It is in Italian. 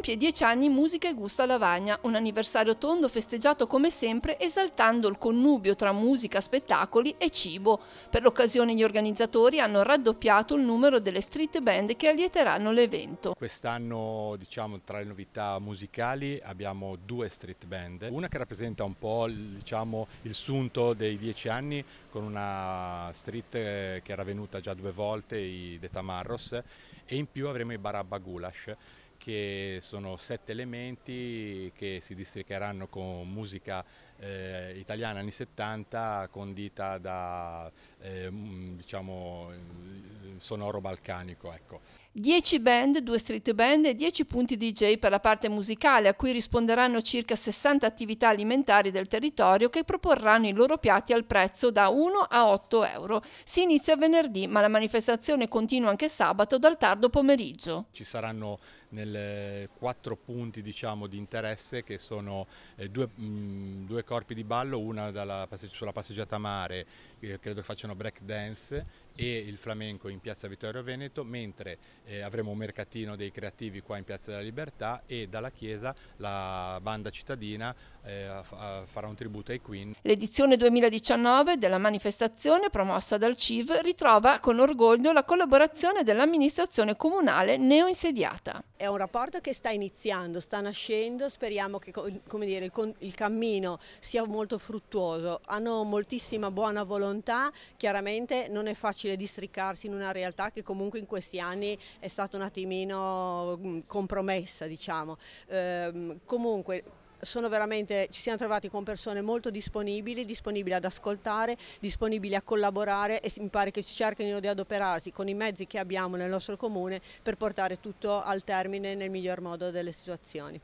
compie 10 anni Musica e Gusto a Lavagna, un anniversario tondo festeggiato come sempre esaltando il connubio tra musica, spettacoli e cibo. Per l'occasione gli organizzatori hanno raddoppiato il numero delle street band che allieteranno l'evento. Quest'anno, diciamo, tra le novità musicali abbiamo 2 street band, una che rappresenta un po' diciamo, il sunto dei 10 anni con una street che era venuta già 2 volte, i De Tamarros, e in più avremo i Barabba Gulash, che sono 7 elementi che si districheranno con musica italiana anni 70 condita da diciamo, sonoro balcanico. Ecco. 10 band, 2 street band e 10 punti DJ per la parte musicale, a cui risponderanno circa 60 attività alimentari del territorio che proporranno i loro piatti al prezzo da 1 a 8 euro. Si inizia venerdì, ma la manifestazione continua anche sabato dal tardo pomeriggio. Ci saranno 4 punti, diciamo, di interesse, che sono 2 corpi di ballo, una sulla passeggiata mare, credo che facciano break dance, e il flamenco in piazza Vittorio Veneto, mentre avremo un mercatino dei creativi qua in piazza della Libertà, e dalla chiesa la banda cittadina farà un tributo ai Queen. L'edizione 2019 della manifestazione, promossa dal CIV, ritrova con orgoglio la collaborazione dell'amministrazione comunale neoinsediata. È un rapporto che sta iniziando, sta nascendo, speriamo che, come dire, il cammino sia molto fruttuoso. Hanno moltissima buona volontà, chiaramente non è facile districarsi in una realtà che comunque in questi anni è stata un attimino compromessa, diciamo. Comunque ci siamo trovati con persone molto disponibili ad ascoltare, disponibili a collaborare, e mi pare che cerchino di adoperarsi con i mezzi che abbiamo nel nostro comune per portare tutto al termine nel miglior modo delle situazioni.